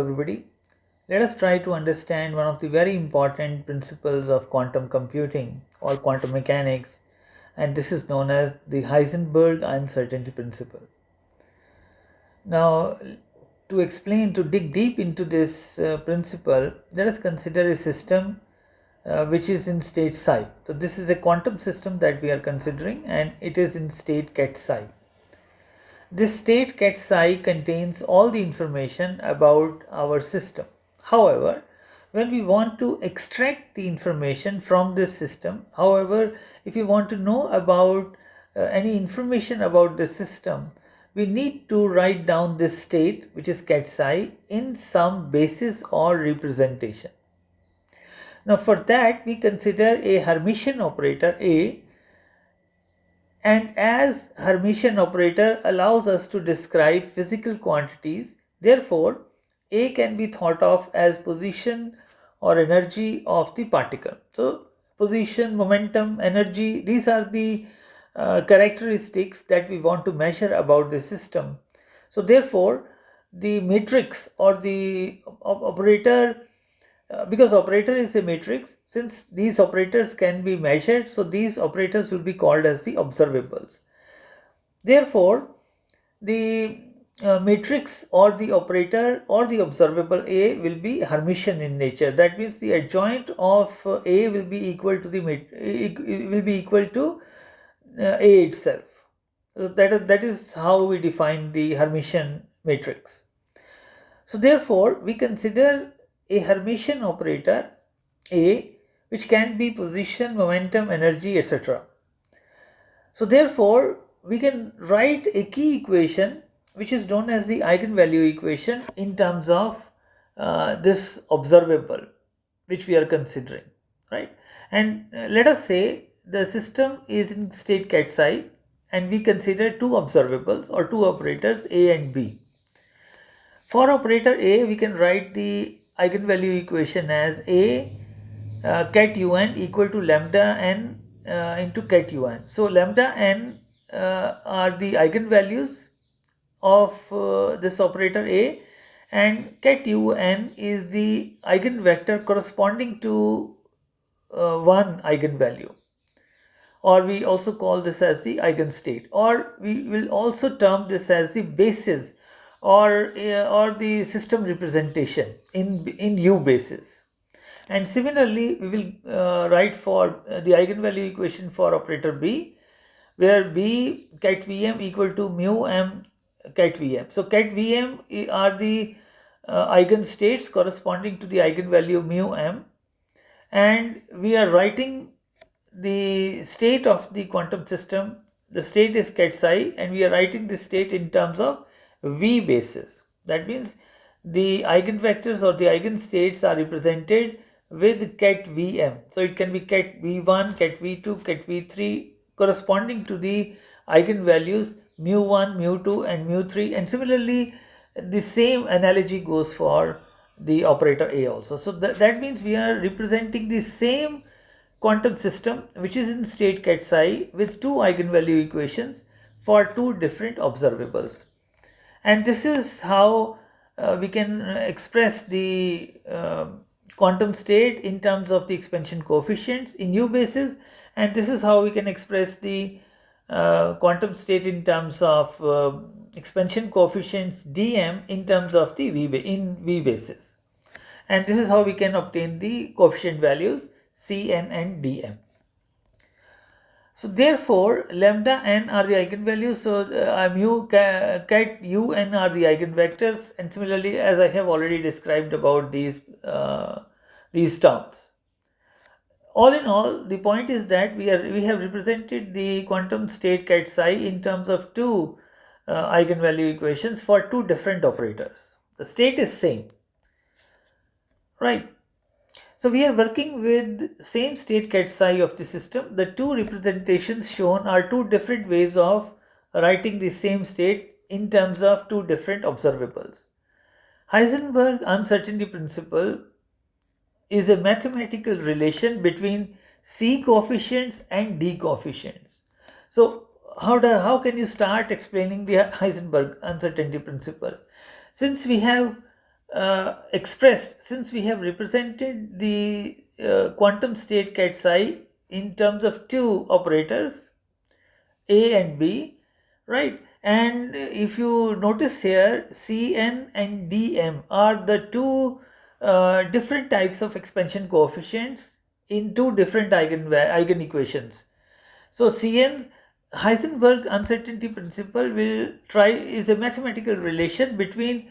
Everybody, let us try to understand one of the very important principles of quantum computing or quantum mechanics, and this is known as the Heisenberg uncertainty principle. Now, to dig deep into this principle, let us consider a system which is in state psi. So, this is a quantum system that we are considering, and it is in state ket psi. This state ket psi contains all the information about our system. However, when we want to extract the information from this system, however, if we want to know about any information about the system, we need to write down this state, which is ket psi, in some basis or representation. Now, for that, we consider a Hermitian operator A, and as Hermitian operator allows us to describe physical quantities, therefore A can be thought of as position or energy of the particle. So position, momentum, energy, these are the characteristics that we want to measure about the system. So therefore the matrix or the operator, because operator is a matrix, since these operators can be measured, so these operators will be called as the observables. Therefore, the matrix or the operator or the observable A will be Hermitian in nature. That means the adjoint of A will be equal to A itself. So that is how we define the Hermitian matrix. So therefore, we consider a Hermitian operator A, which can be position, momentum, energy, etc. So therefore, we can write a key equation which is known as the eigenvalue equation in terms of this observable which we are considering, right? And let us say the system is in state ket psi and we consider two observables or two operators A and B. For operator A, we can write the eigenvalue equation as A ket un equal to lambda n into ket un. So lambda n are the eigenvalues of this operator A, and ket un is the eigenvector corresponding to one eigenvalue, or we also call this as the eigenstate, or we will also term this as the basis or the system representation in U basis. And similarly, we will write for the eigenvalue equation for operator B, where B ket Vm equal to mu m ket Vm. So ket Vm are the eigenstates corresponding to the eigenvalue mu m, and we are writing the state of the quantum system. The state is ket psi, and we are writing the state in terms of V basis. That means the eigenvectors or the eigenstates are represented with ket Vm. So it can be ket V1, ket V2, ket V3 corresponding to the eigenvalues mu1, mu2 and mu3, and similarly the same analogy goes for the operator A also. So that means we are representing the same quantum system which is in state ket psi with two eigenvalue equations for two different observables. And this is how we can express the quantum state in terms of the expansion coefficients in U basis, and this is how we can express the quantum state in terms of expansion coefficients dm in terms of the V basis. And this is how we can obtain the coefficient values Cn and dm. So therefore, lambda n are the eigenvalues, so mu ket un are the eigenvectors, and similarly, as I have already described about these terms. All in all, the point is that we have represented the quantum state ket psi in terms of two eigenvalue equations for two different operators. The state is same, right? So we are working with same state ket psi of the system. The two representations shown are two different ways of writing the same state in terms of two different observables. Heisenberg uncertainty principle is a mathematical relation between C coefficients and D coefficients. So how can you start explaining the Heisenberg uncertainty principle? Since we have expressed, since we have represented the quantum state cat psi in terms of two operators, A and B, right? And if you notice here, Cn and Dm are the two different types of expansion coefficients in two different eigen equations. So Cn, Heisenberg uncertainty principle will try is a mathematical relation between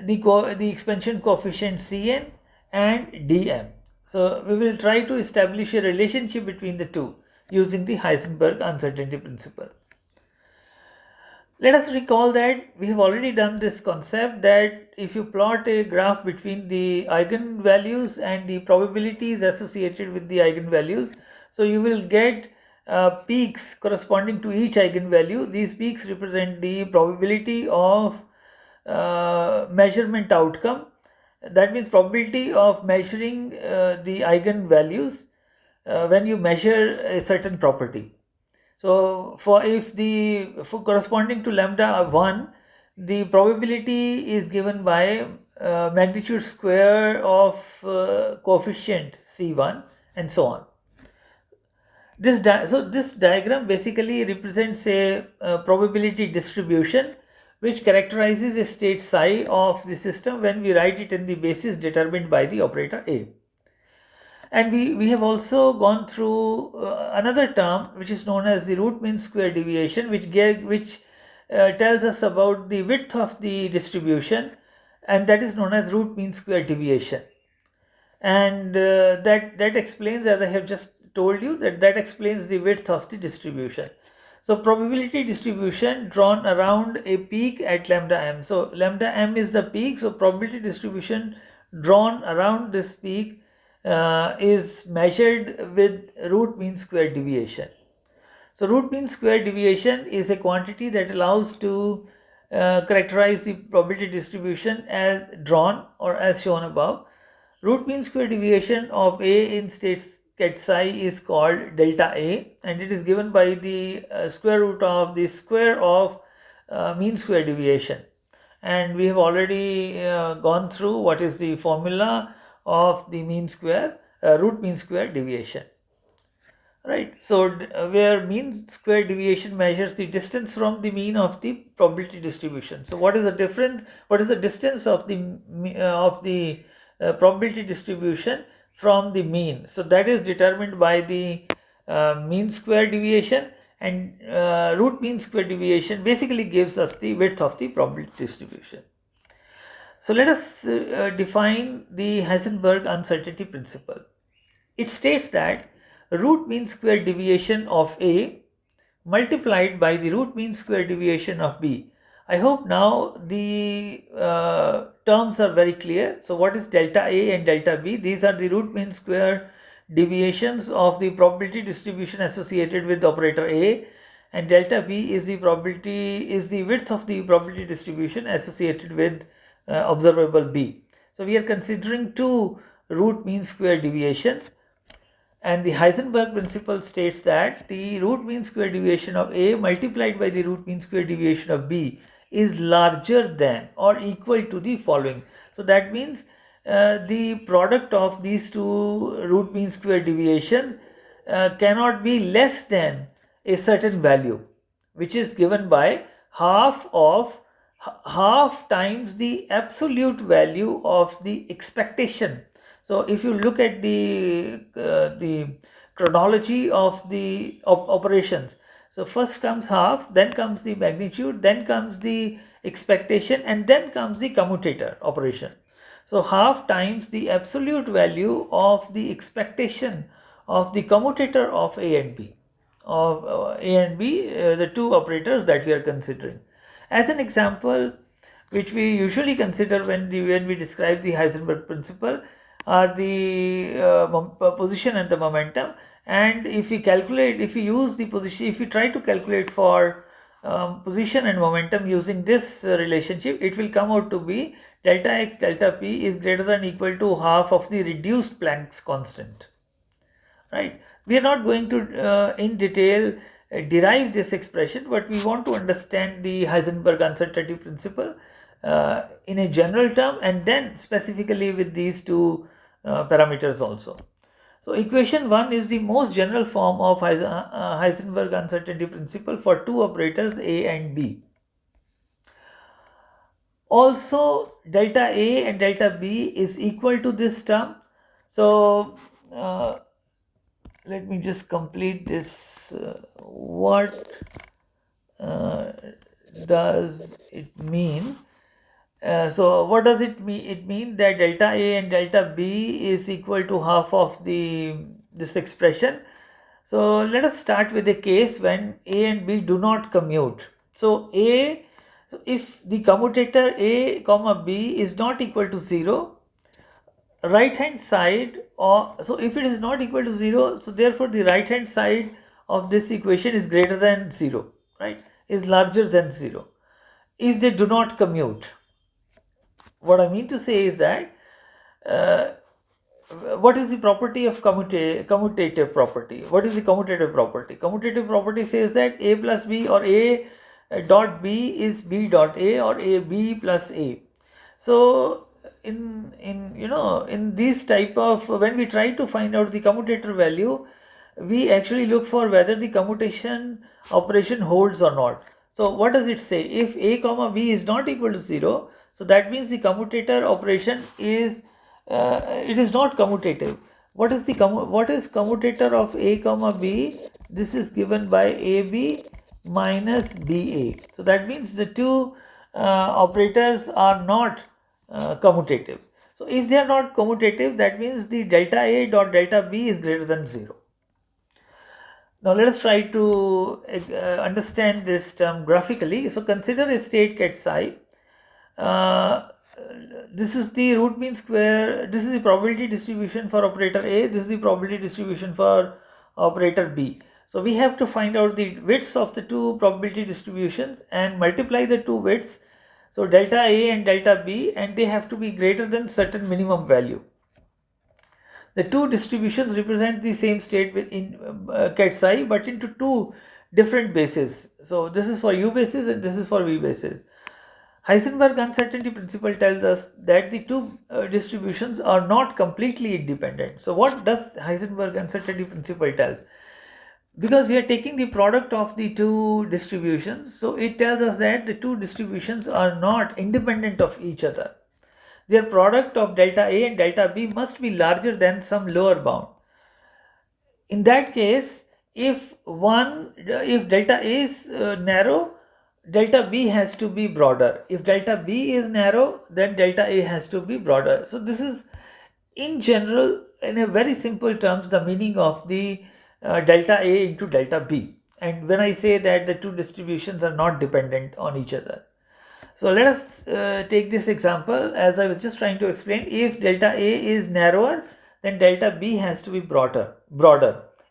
the expansion coefficient Cn and Dm. So we will try to establish a relationship between the two using the Heisenberg uncertainty principle. Let us recall that we have already done this concept that if you plot a graph between the eigenvalues and the probabilities associated with the eigenvalues, so you will get peaks corresponding to each eigenvalue. These peaks represent the probability of measurement outcome. That means probability of measuring the eigenvalues when you measure a certain property. So for corresponding to lambda 1, the probability is given by magnitude square of coefficient C1 and so on. This diagram basically represents a probability distribution which characterizes a state psi of the system when we write it in the basis determined by the operator A. And we have also gone through another term which is known as the root mean square deviation, which tells us about the width of the distribution, and that is known as root mean square deviation. And that explains, as I have just told you, that explains the width of the distribution. So probability distribution drawn around a peak at lambda m. So lambda m is the peak, so probability distribution drawn around this peak is measured with root mean square deviation. So root mean square deviation is a quantity that allows to characterize the probability distribution as drawn or as shown above. Root mean square deviation of A in states cat psi is called delta A, and it is given by the square root of the square of mean square deviation. And we have already gone through what is the formula of the root mean square deviation. Right. So where mean square deviation measures the distance from the mean of the probability distribution. So what is the difference? What is the distance of the probability distribution from the mean? So that is determined by the mean square deviation, and root mean square deviation basically gives us the width of the probability distribution. So let us define the Heisenberg uncertainty principle. It states that root mean square deviation of A multiplied by the root mean square deviation of B. I hope now the terms are very clear. So what is delta A and delta B? These are the root mean square deviations of the probability distribution associated with operator A, and delta B is the width of the probability distribution associated with observable B. So we are considering two root mean square deviations. And the Heisenberg principle states that the root mean square deviation of A multiplied by the root mean square deviation of B is larger than or equal to the following. So that means the product of these two root mean square deviations cannot be less than a certain value, which is given by half times the absolute value of the expectation. So if you look at the chronology of the operations, so first comes half, then comes the magnitude, then comes the expectation, and then comes the commutator operation. So half times the absolute value of the expectation of the commutator of A and B, the two operators that we are considering. As an example, which we usually consider when we describe the Heisenberg principle, are the position and the momentum. And if we use the position, if we try to calculate for position and momentum using this relationship, it will come out to be delta x delta p is greater than or equal to half of the reduced Planck's constant. Right? We are not going to in detail derive this expression, but we want to understand the Heisenberg uncertainty principle in a general term and then specifically with these two parameters also. So equation 1 is the most general form of Heisenberg uncertainty principle for two operators A and B. Also delta A and delta B is equal to this term. So let me just complete this. What does it mean? So what does it mean? It means that delta A and delta B is equal to half of this expression. So let us start with a case when A and B do not commute. So if the commutator A comma B is not equal to 0, right hand side, or so if it is not equal to 0, so therefore the right hand side of this equation is greater than 0, right, is larger than 0 if they do not commute. What I mean to say is that uh, what is the property of commutative property? What is the commutative property? Commutative property says that A plus B or A dot B is B dot A or A B plus A. So in these type of, when we try to find out the commutator value, we actually look for whether the commutation operation holds or not. So what does it say? If A comma B is not equal to 0, so that means the commutator operation is it is not commutative. What is commutator of A comma B? This is given by AB minus BA. So that means the two operators are not commutative. So if they are not commutative, that means the delta A dot delta B is greater than 0. Now let us try to understand this term graphically. So consider a state ket psi. This is the root mean square. This is the probability distribution for operator A. This is the probability distribution for operator B. So we have to find out the widths of the two probability distributions and multiply the two widths. So delta A and delta B, and they have to be greater than certain minimum value. The two distributions represent the same state in ket psi, but into two different bases. So this is for U basis and this is for V basis. Heisenberg uncertainty principle tells us that the two distributions are not completely independent. So what does Heisenberg uncertainty principle tells? Because we are taking the product of the two distributions, so it tells us that the two distributions are not independent of each other. Their product of delta A and delta B must be larger than some lower bound. In that case, if delta A is narrow, delta B has to be broader. If delta B is narrow, then delta A has to be broader. So this is in general, in a very simple terms, the meaning of the delta A into delta B. And when I say that the two distributions are not dependent on each other. So let us take this example. As I was just trying to explain, if delta A is narrower, then delta B has to be broader.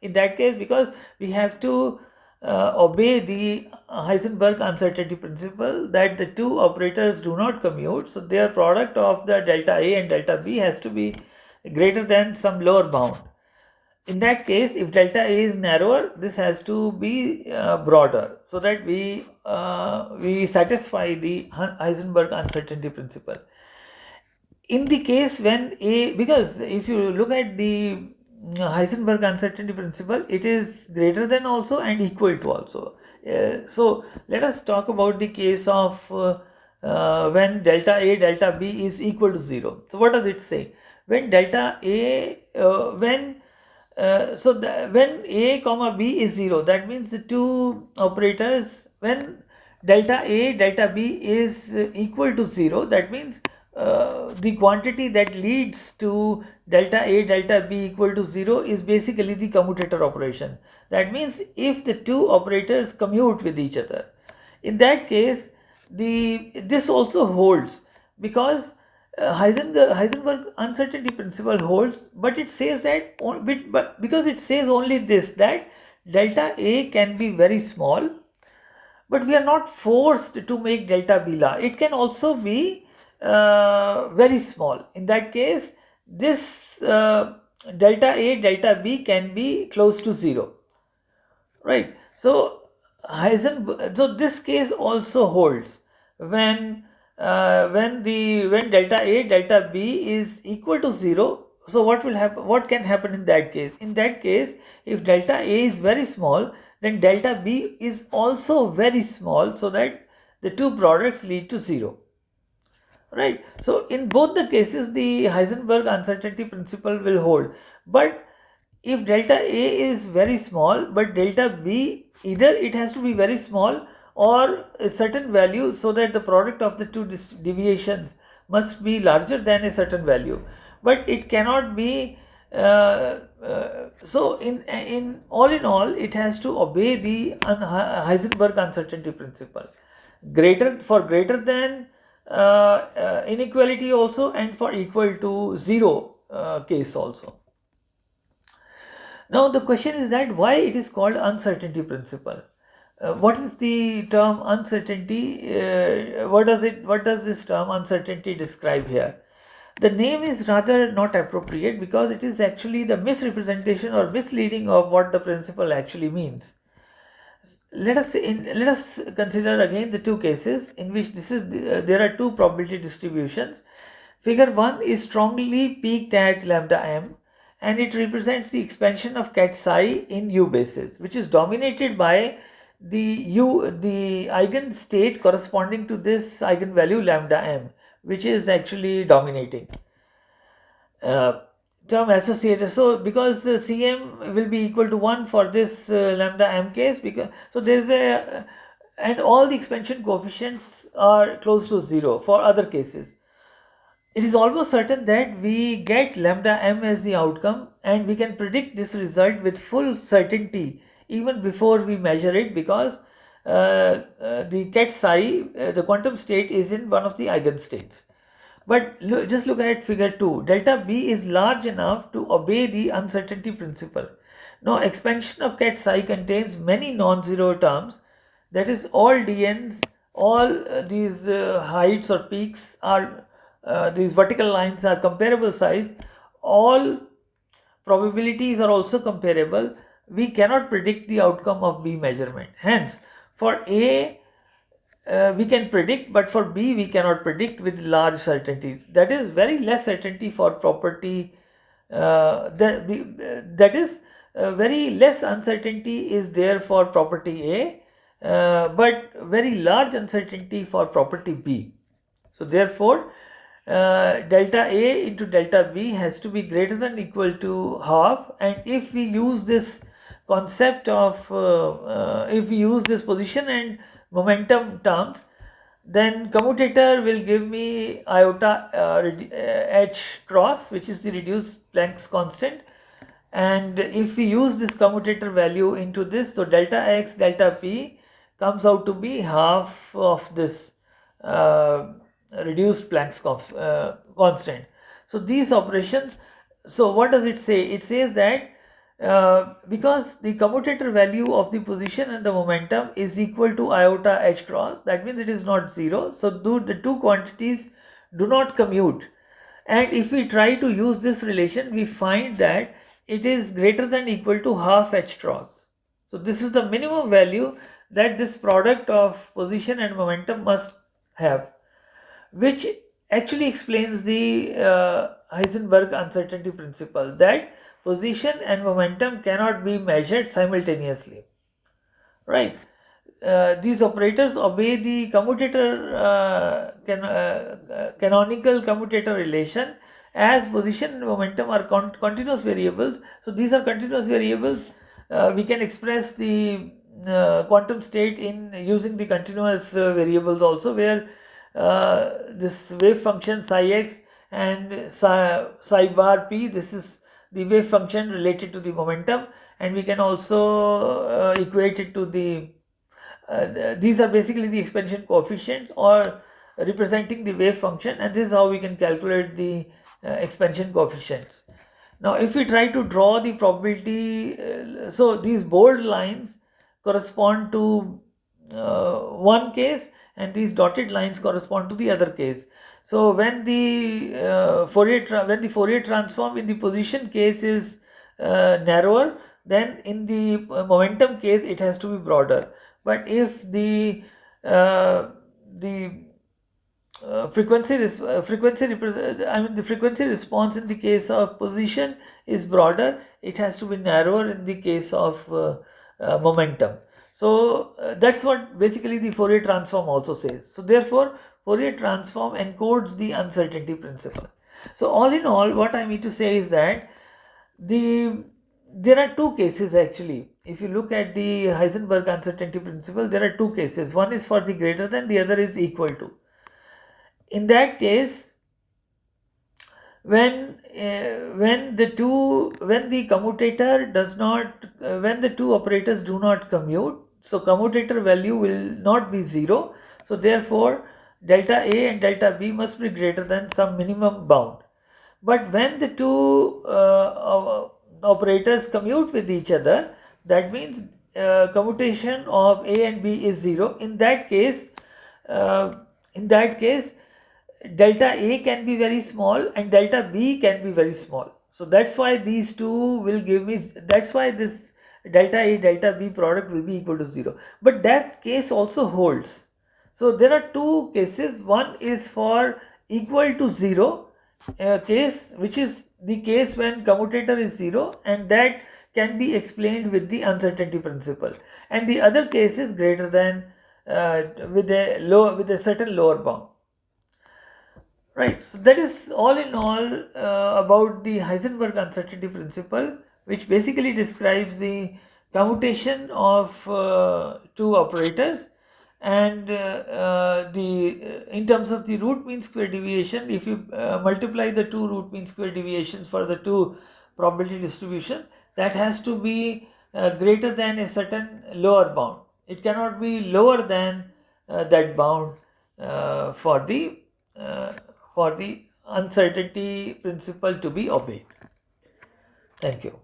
In that case, because we have to obey the Heisenberg uncertainty principle that the two operators do not commute, so their product of the delta A and delta B has to be greater than some lower bound. In that case, if delta A is narrower, this has to be broader, so that we satisfy the Heisenberg uncertainty principle. In the case when A, because if you look at the Heisenberg uncertainty principle, it is greater than also and equal to also. So let us talk about the case of when delta A delta B is equal to 0. So what does it say? When delta A when A comma B is 0, that means the two operators, when delta A delta B is equal to 0, that means the quantity that leads to delta A delta B equal to 0 is basically the commutator operation. That means if the two operators commute with each other, in that case this also holds, because Heisenberg uncertainty principle holds, but it says that but because it says only this, that delta A can be very small, but we are not forced to make delta B large. It can also be very small. In that case, this delta A delta B can be close to 0, right? So this case also holds when when delta A delta B is equal to 0, so what will happen, what can happen in that case? In that case, if delta A is very small, then delta B is also very small, so that the two products lead to 0. Right. So in both the cases, the Heisenberg uncertainty principle will hold. But if delta A is very small, but delta B, either it has to be very small or a certain value, so that the product of the two deviations must be larger than a certain value. But it cannot be, so in all, it has to obey the Heisenberg uncertainty principle. Greater than inequality also, and for equal to 0 case also. Now the question is that why it is called uncertainty principle. What is the term uncertainty? What does this term uncertainty describe here? The name is rather not appropriate, because it is actually the misrepresentation or misleading of what the principle actually means. Let us consider again the two cases in which there are two probability distributions. Figure 1 is strongly peaked at lambda m, and it represents the expansion of ket psi in U basis, which is dominated by the eigenstate corresponding to this eigenvalue lambda m, which is actually dominating. Term associated. So because Cm will be equal to 1 for this lambda m case, because so there is a and all the expansion coefficients are close to 0 for other cases. It is almost certain that we get lambda m as the outcome, and we can predict this result with full certainty even before we measure it, because the ket psi, the quantum state, is in one of the eigenstates. But just look at figure 2. Delta B is large enough to obey the uncertainty principle. Now, expansion of ket psi contains many non-zero terms. That is, all dn's, all these heights or peaks are, these vertical lines are comparable size. All probabilities are also comparable. We cannot predict the outcome of B measurement. Hence, for A, we can predict, but for B we cannot predict with large certainty. That is very less certainty for property, that is very less uncertainty is there for property A, but very large uncertainty for property B. So therefore delta A into delta B has to be greater than or equal to half, and if we use this concept of if we use this position and momentum terms, then commutator will give me iota h cross, which is the reduced Planck's constant. And if we use this commutator value into this, so delta x delta p comes out to be half of this reduced Planck's constant. So these operations, so what does it say? It says that because the commutator value of the position and the momentum is equal to iota h cross, that means it is not 0. So the two quantities do not commute. And if we try to use this relation, we find that it is greater than or equal to half h cross. So this is the minimum value that this product of position and momentum must have, which actually explains the Heisenberg uncertainty principle, that position and momentum cannot be measured simultaneously. Right. These operators obey the canonical commutator relation, as position and momentum are continuous variables. So these are continuous variables. We can express the quantum state in using the continuous variables also, where this wave function psi x and psi bar p, this is the wave function related to the momentum, and we can also equate it to the these are basically the expansion coefficients or representing the wave function, and this is how we can calculate the expansion coefficients. Now if we try to draw the probability, so these bold lines correspond to one case, and these dotted lines correspond to the other case. So when the Fourier transform in the position case is narrower, then in the momentum case it has to be broader. But if the the frequency response in the case of position is broader. It has to be narrower in the case of momentum. So that's what basically the Fourier transform also says. So therefore Fourier transform encodes the uncertainty principle. So all in all, what I mean to say is that the there are two cases actually. If you look at the Heisenberg uncertainty principle, there are two cases. One is for the greater than, the other is equal to. In that case, when the commutator does not when the two operators do not commute, so commutator value will not be zero. So therefore delta A and delta B must be greater than some minimum bound. But when the two operators commute with each other, that means commutation of A and B is zero. Uh, in that case, delta A can be very small and delta B can be very small. So that's why these two will give me, that's why this delta A delta B product will be equal to 0. But that case also holds. So there are two cases. One is for equal to 0 case, which is the case when commutator is 0, and that can be explained with the uncertainty principle. And the other case is greater than with a certain lower bound. Right, so that is all in all about the Heisenberg uncertainty principle, which basically describes the commutation of two operators, and in terms of the root mean square deviation, if you multiply the two root mean square deviations for the two probability distribution, that has to be greater than a certain lower bound. It cannot be lower than that bound for uh, the uncertainty principle to be obeyed. Thank you.